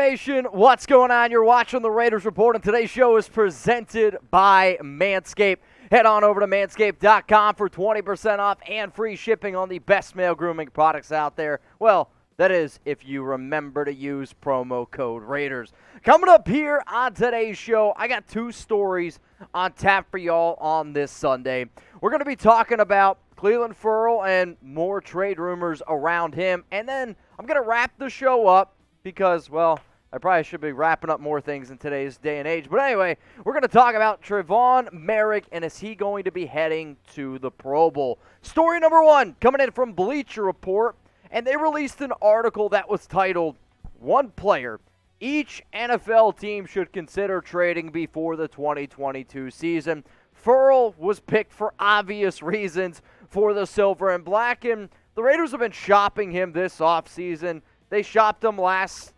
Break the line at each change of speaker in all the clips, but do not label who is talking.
Nation, what's going on? You're watching the Raiders Report, and today's show is presented by Manscaped. Head on over to manscaped.com for 20% off and free shipping on the best male grooming products out there. Well, that is if you remember to use promo code Raiders. Coming up here on today's show, I got two stories on tap for y'all on this Sunday. We're going to be talking about Clelin Ferrell and more trade rumors around him, and then I'm going to wrap the show up because, well, I probably should be wrapping up more things in today's day and age. But anyway, we're going to talk about Tre'von Moehrig, and is he going to be heading to the Pro Bowl? Story number one, coming in from Bleacher Report, and they released an article that was titled, "One Player Each NFL Team Should Consider Trading Before the 2022 Season." Ferrell was picked for obvious reasons for the Silver and Black, and the Raiders have been shopping him this offseason. They shopped him last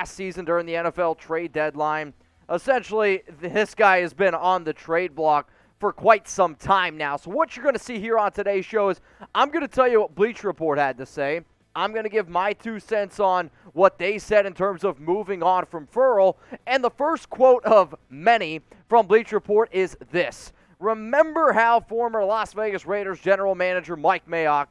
season during the NFL trade deadline. Essentially, this guy has been on the trade block for quite some time now. So what you're going to see here on today's show is I'm going to tell you what Bleacher Report had to say. I'm going to give my 2 cents on what they said in terms of moving on from Ferrell. And the first quote of many from Bleacher Report is this: "Remember how former Las Vegas Raiders general manager Mike Moehrig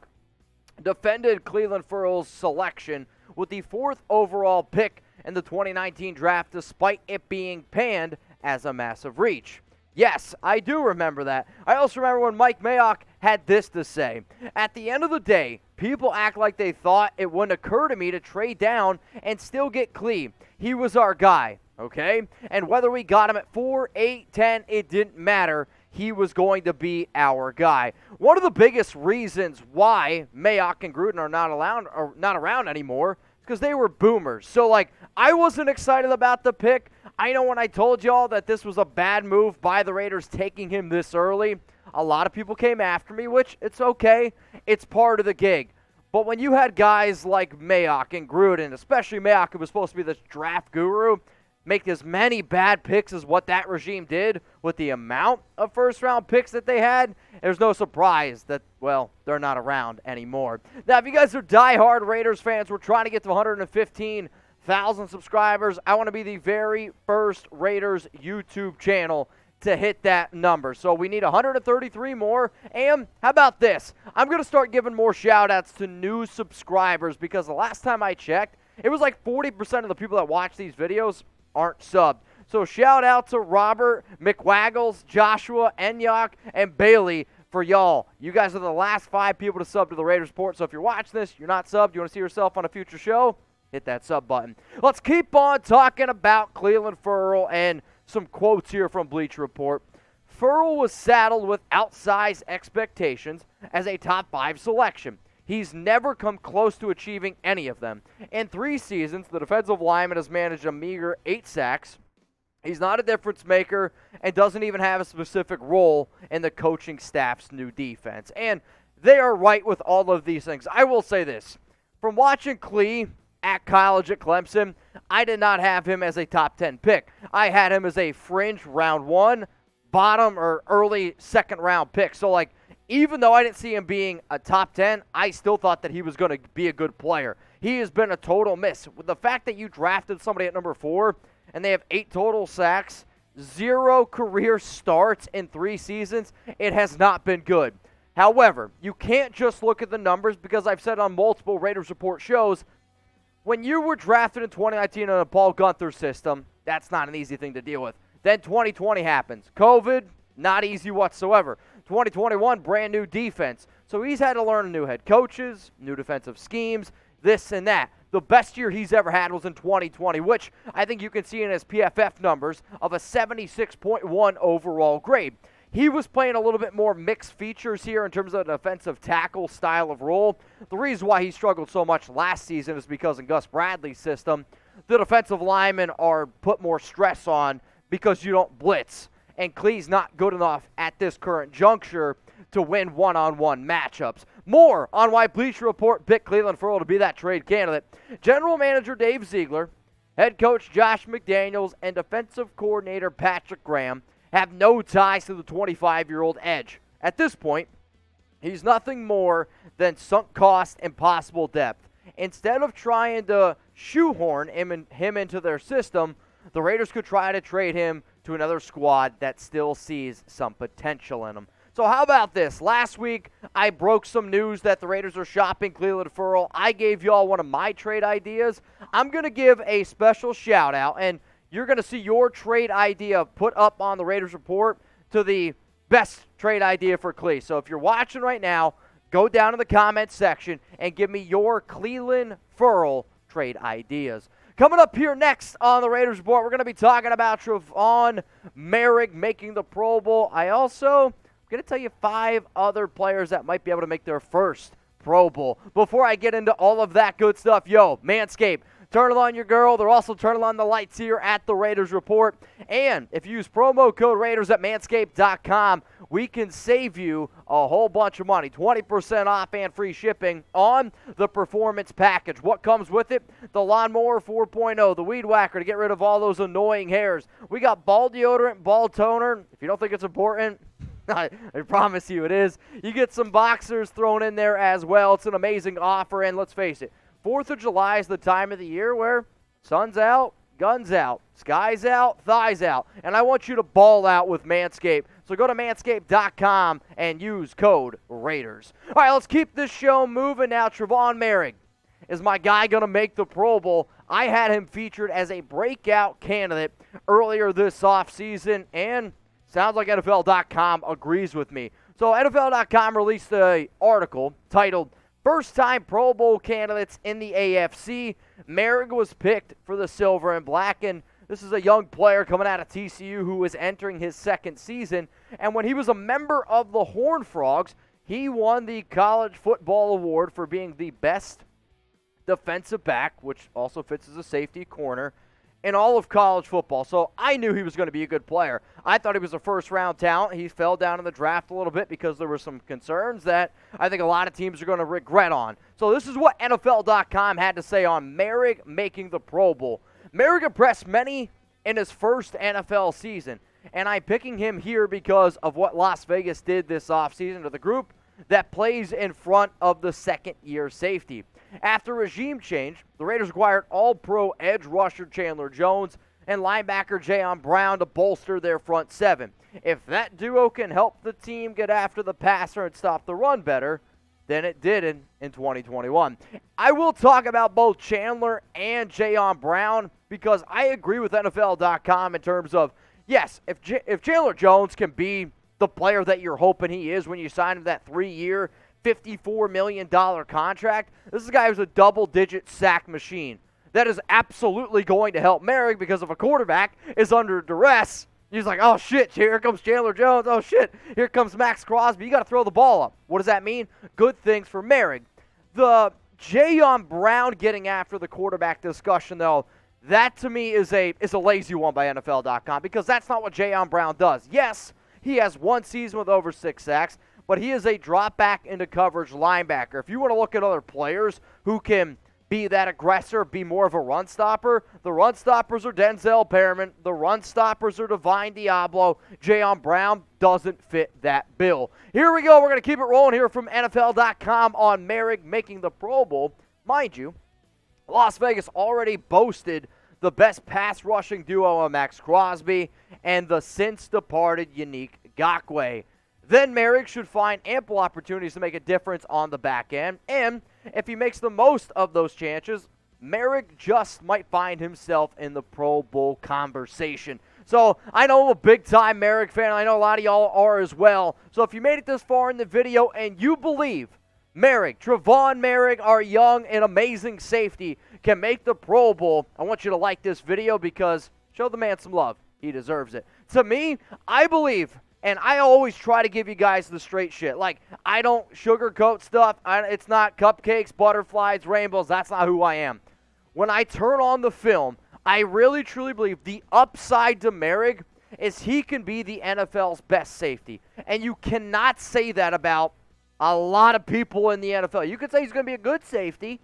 defended Clelin Ferrell's selection with the 4th overall pick in the 2019 draft despite it being panned as a massive reach?" Yes, I do remember that. I also remember when Mike Moehrig had this to say: "At the end of the day, people act like they thought it wouldn't occur to me to trade down and still get Clee. He was our guy, okay? And whether we got him at 4, 8, 10, it didn't matter. He was going to be our guy." One of the biggest reasons why Moehrig and Gruden are not around anymore is because they were boomers. So, I wasn't excited about the pick. I know when I told y'all that this was a bad move by the Raiders taking him this early, a lot of people came after me, which it's okay. It's part of the gig. But when you had guys like Moehrig and Gruden, especially Moehrig, who was supposed to be this draft guru, make as many bad picks as what that regime did with the amount of first-round picks that they had, there's no surprise that, well, they're not around anymore. Now, if you guys are diehard Raiders fans, we're trying to get to 115,000 subscribers. I want to be the very first Raiders YouTube channel to hit that number. So we need 133 more. And how about this? I'm going to start giving more shout-outs to new subscribers because the last time I checked, it was like 40% of the people that watch these videos aren't subbed. So shout out to Robert, McWaggles, Joshua, Enyok, and Bailey for y'all. You guys are the last 5 people to sub to the Raiders Report. So if you're watching this, you're not subbed, you want to see yourself on a future show, hit that sub button. Let's keep on talking about Clelin Ferrell and some quotes here from Bleacher Report. "Ferrell was saddled with outsized expectations as a top 5 selection. He's never come close to achieving any of them. In 3 seasons, the defensive lineman has managed a meager 8 sacks. He's not a difference maker and doesn't even have a specific role in the coaching staff's new defense." And they are right with all of these things. I will say this. From watching Clee at college at Clemson, I did not have him as a top 10 pick. I had him as a fringe round 1, bottom or early 2nd round pick. So, even though I didn't see him being a top 10, I still thought that he was going to be a good player. He has been a total miss. With the fact that you drafted somebody at number 4 and they have 8 total sacks, 0 career starts in 3 seasons, it has not been good. However, you can't just look at the numbers because I've said on multiple Raiders Report shows, when you were drafted in 2019 in a Paul Gunther system, that's not an easy thing to deal with. Then 2020 happens. COVID, not easy whatsoever. 2021, brand new defense. So he's had to learn new head coaches, new defensive schemes, this and that. The best year he's ever had was in 2020, which I think you can see in his PFF numbers of a 76.1 overall grade. He was playing a little bit more mixed features here in terms of an offensive tackle style of role. The reason why he struggled so much last season is because in Gus Bradley's system, the defensive linemen are put more stress on because you don't blitz. And Clee's not good enough at this current juncture to win one-on-one matchups. More on why Bleacher Report picked Clelin Ferrell to be that trade candidate. General Manager Dave Ziegler, head coach Josh McDaniels, and defensive coordinator Patrick Graham have no ties to the 25-year-old edge. At this point, he's nothing more than sunk cost and possible depth. Instead of trying to shoehorn him into their system, the Raiders could try to trade him to another squad that still sees some potential in him. So how about this? Last week, I broke some news that the Raiders are shopping Clelin Ferrell. I gave y'all one of my trade ideas. I'm going to give a special shout-out, and you're going to see your trade idea put up on the Raiders Report to the best trade idea for Cle. So if you're watching right now, go down in the comments section and give me your Clelin Ferrell trade ideas. Coming up here next on the Raiders Report, we're going to be talking about Tre'von Moehrig making the Pro Bowl. I also going to tell you 5 other players that might be able to make their first Pro Bowl. Before I get into all of that good stuff, yo, Manscaped, turn on your girl. They're also turning on the lights here at the Raiders Report. And if you use promo code Raiders at manscaped.com, we can save you a whole bunch of money, 20% off and free shipping on the Performance Package. What comes with it? The Lawnmower 4.0, the Weed Whacker to get rid of all those annoying hairs. We got ball deodorant, ball toner. If you don't think it's important, I promise you it is. You get some boxers thrown in there as well. It's an amazing offer, and let's face it, 4th of July is the time of the year where sun's out, guns out, sky's out, thighs out, and I want you to ball out with Manscaped. So go to manscaped.com and use code Raiders. All right, let's keep this show moving now. Tre'von Moehrig is my guy going to make the Pro Bowl. I had him featured as a breakout candidate earlier this offseason, and sounds like NFL.com agrees with me. So NFL.com released an article titled 1st-Time Pro Bowl Candidates in the AFC. Moehrig was picked for the silver and black, and this is a young player coming out of TCU who is entering his 2nd season. And when he was a member of the Horned Frogs, he won the College Football Award for being the best defensive back, which also fits as a safety corner, in all of college football. So I knew he was going to be a good player. I thought he was a first-round talent. He fell down in the draft a little bit because there were some concerns that I think a lot of teams are going to regret on. So this is what NFL.com had to say on Moehrig making the Pro Bowl. Moehrig impressed many in his first NFL season, and I'm picking him here because of what Las Vegas did this offseason to the group that plays in front of the second-year safety. After regime change, the Raiders acquired all-pro edge rusher Chandler Jones and linebacker Jayon Brown to bolster their front 7. If that duo can help the team get after the passer and stop the run better, then it did in 2021. I will talk about both Chandler and Jayon Brown because I agree with NFL.com in terms of, yes, if Chandler Jones can be the player that you're hoping he is when you sign him that 3-year, $54 million contract, this is a guy who's a double-digit sack machine. That is absolutely going to help Moehrig because if a quarterback is under duress, he's like, oh, shit, here comes Chandler Jones. Oh, shit, here comes Max Crosby. You got to throw the ball up. What does that mean? Good things for Moehrig. The Jayon Brown getting after the quarterback discussion, though, that to me is a lazy one by NFL.com because that's not what Jayon Brown does. Yes, he has one season with over 6 sacks, but he is a drop back into coverage linebacker. If you want to look at other players who can be that aggressor, be more of a run stopper, the run stoppers are Denzel Perriman, the run stoppers are Divine Deablo. Jayon Brown doesn't fit that bill. Here we go. We're going to keep it rolling here from NFL.com on Moehrig making the Pro Bowl. Mind you, Las Vegas already boasted the best pass rushing duo of Max Crosby and the since departed Yannick Ngakoue. Then Moehrig should find ample opportunities to make a difference on the back end. And if he makes the most of those chances, Moehrig just might find himself in the Pro Bowl conversation. So I know I'm a big-time Moehrig fan. I know a lot of y'all are as well. So if you made it this far in the video and you believe Moehrig, Tre'von Moehrig, our young and amazing safety, can make the Pro Bowl, I want you to like this video because show the man some love. He deserves it. To me, I believe, and I always try to give you guys the straight shit. Like, I don't sugarcoat stuff. It's not cupcakes, butterflies, rainbows. That's not who I am. When I turn on the film, I really, truly believe the upside to Moehrig is he can be the NFL's best safety. And you cannot say that about a lot of people in the NFL. You could say he's going to be a good safety.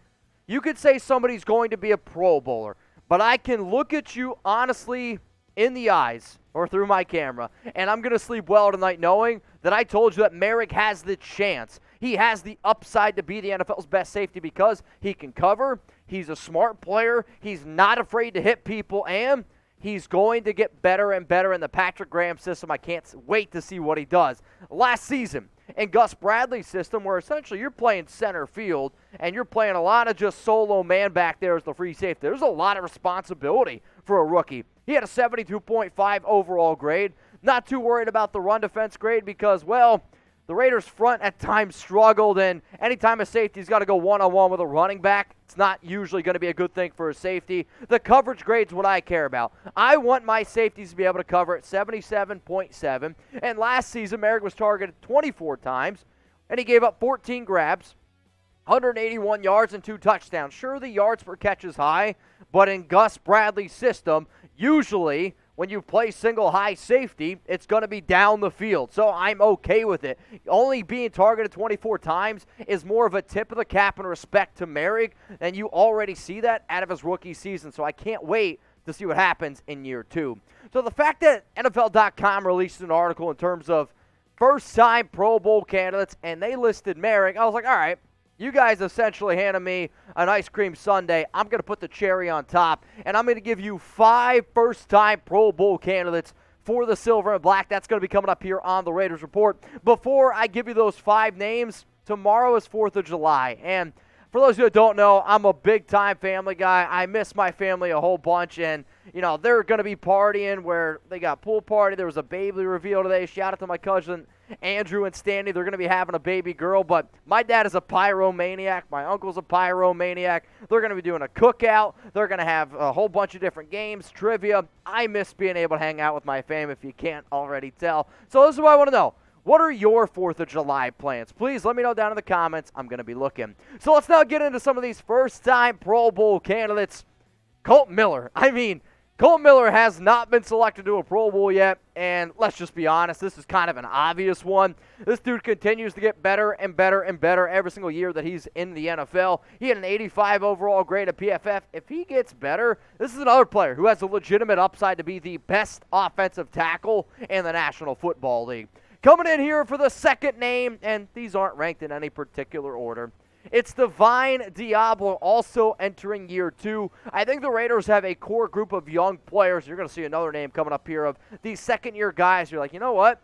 You could say somebody's going to be a Pro Bowler. But I can look at you honestly in the eyes or through my camera, and I'm going to sleep well tonight knowing that I told you that Moehrig has the chance. He has the upside to be the NFL's best safety because he can cover, he's a smart player, he's not afraid to hit people, and he's going to get better and better in the Patrick Graham system. I can't wait to see what he does. Last season, in Gus Bradley's system, where essentially you're playing center field and you're playing a lot of just solo man back there as the free safety, there's a lot of responsibility for a rookie. He had a 72.5 overall grade. Not too worried about the run defense grade because, well, the Raiders' front at times struggled, and anytime a safety's got to go one-on-one with a running back, it's not usually going to be a good thing for a safety. The coverage grade's what I care about. I want my safeties to be able to cover at 77.7, and last season, Moehrig was targeted 24 times, and he gave up 14 grabs, 181 yards, and 2 touchdowns. Sure, the yards per catch is high, but in Gus Bradley's system, usually when you play single high safety, it's going to be down the field. So I'm okay with it. Only being targeted 24 times is more of a tip of the cap and respect to Moehrig, and you already see that out of his rookie season. So I can't wait to see what happens in year 2. So the fact that NFL.com released an article in terms of first-time Pro Bowl candidates, and they listed Moehrig, I was like, all right, you guys essentially handed me an ice cream sundae. I'm going to put the cherry on top, and I'm going to give you 5 first-time Pro Bowl candidates for the silver and black. That's going to be coming up here on the Raiders Report. Before I give you those 5 names, tomorrow is 4th of July, and for those of you who don't know, I'm a big-time family guy. I miss my family a whole bunch, and, you know, they're going to be partying where they got pool party. There was a baby reveal today. Shout out to my cousin Andrew and Stanley. They're going to be having a baby girl, but my dad is a pyromaniac. My uncle's a pyromaniac. They're going to be doing a cookout. They're going to have a whole bunch of different games, trivia. I miss being able to hang out with my fam, if you can't already tell. So this is what I want to know. What are your 4th of July plans? Please let me know down in the comments. I'm going to be looking. So let's now get into some of these first-time Pro Bowl candidates. Kolton Miller. I mean, Kolton Miller has not been selected to a Pro Bowl yet, and let's just be honest, this is kind of an obvious one. This dude continues to get better and better and better every single year that he's in the NFL. He had an 85 overall grade at PFF. If he gets better, this is another player who has a legitimate upside to be the best offensive tackle in the National Football League. Coming in here for the second name, and these aren't ranked in any particular order, it's Divine Deablo, also entering year 2. I think the Raiders have a core group of young players. You're going to see another name coming up here of these second-year guys. You're like, you know what?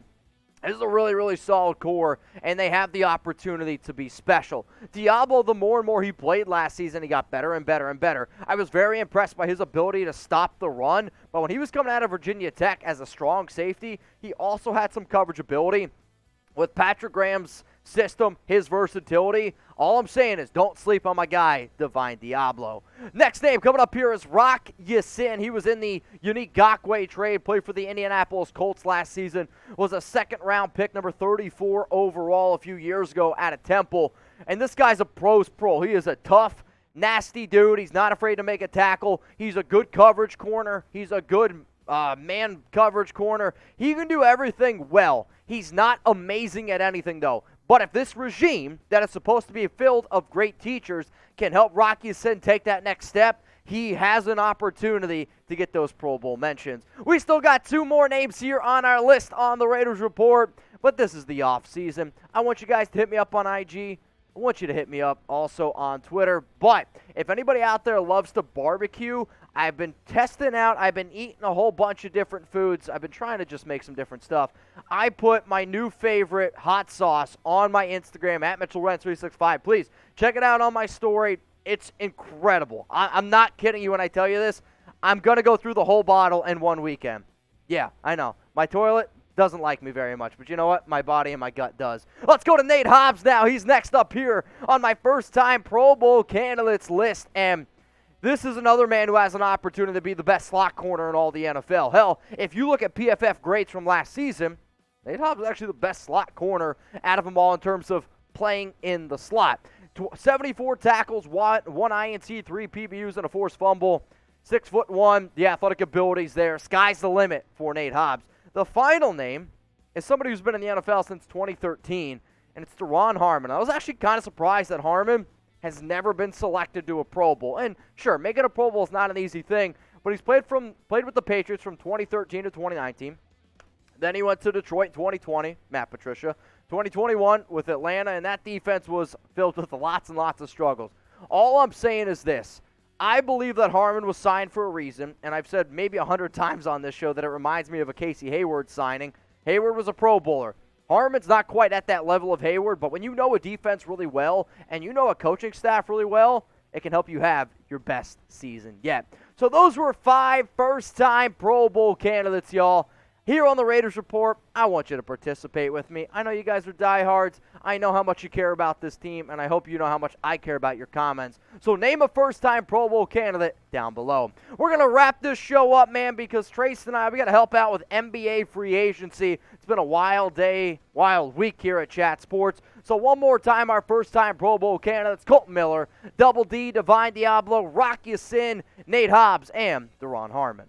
This is a really, really solid core, and they have the opportunity to be special. Deablo, the more and more he played last season, he got better and better and better. I was very impressed by his ability to stop the run, but when he was coming out of Virginia Tech as a strong safety, he also had some coverage ability. With Patrick Graham's system, his versatility, all I'm saying is don't sleep on my guy, Divine Deablo. Next name coming up here is Rock Ya-Sin. He was in the Unique Ngakoue trade, played for the Indianapolis Colts last season, was a second-round pick, number 34 overall a few years ago out of Temple. And this guy's a pro's pro. He is a tough, nasty dude. He's not afraid to make a tackle. He's a good coverage corner. He's a good man coverage corner. He can do everything well. He's not amazing at anything, though. But if this regime that is supposed to be filled of great teachers can help Rock Ya-Sin take that next step, he has an opportunity to get those Pro Bowl mentions. We still got 2 more names here on our list on the Raiders Report, but this is the off season. I want you guys to hit me up on IG. I want you to hit me up also on Twitter. But if anybody out there loves to barbecue, I've been testing out, I've been eating a whole bunch of different foods. I've been trying to just make some different stuff. I put my new favorite hot sauce on my Instagram, at Mitchell Renz 365. Please check it out on my story. It's incredible. I'm not kidding you when I tell you this. I'm going to go through the whole bottle in one weekend. Yeah, I know. My toilet doesn't like me very much, but you know what? My body and my gut does. Let's go to Nate Hobbs now. He's next up here on my first-time Pro Bowl candidates list, and this is another man who has an opportunity to be the best slot corner in all the NFL. Hell, if you look at PFF grades from last season, Nate Hobbs is actually the best slot corner out of them all in terms of playing in the slot. 74 tackles, 1 INT, 3 PBUs, and a forced fumble. 6'1", the athletic abilities there. Sky's the limit for Nate Hobbs. The final name is somebody who's been in the NFL since 2013, and it's Duron Harmon. I was actually kind of surprised that Harmon has never been selected to a Pro Bowl. And sure, making a Pro Bowl is not an easy thing, but he's played with the Patriots from 2013 to 2019. Then he went to Detroit in 2020, Matt Patricia. 2021 with Atlanta, and that defense was filled with lots and lots of struggles. All I'm saying is this. I believe that Harmon was signed for a reason, and I've said maybe 100 times on this show that it reminds me of a Casey Hayward signing. Hayward was a Pro Bowler. Harmon's not quite at that level of Hayward, but when you know a defense really well and you know a coaching staff really well, it can help you have your best season yet. So those were 5 first-time Pro Bowl candidates, y'all. Here on the Raiders Report, I want you to participate with me. I know you guys are diehards. I know how much you care about this team, and I hope you know how much I care about your comments. So name a first-time Pro Bowl candidate down below. We're going to wrap this show up, man, because Trace and I, we got to help out with NBA free agency. It's been a wild day, wild week here at Chat Sports. So one more time, our first-time Pro Bowl candidates, Kolton Miller, Double D, Divine Deablo, Rock Ya-Sin, Nate Hobbs, and Deron Harmon.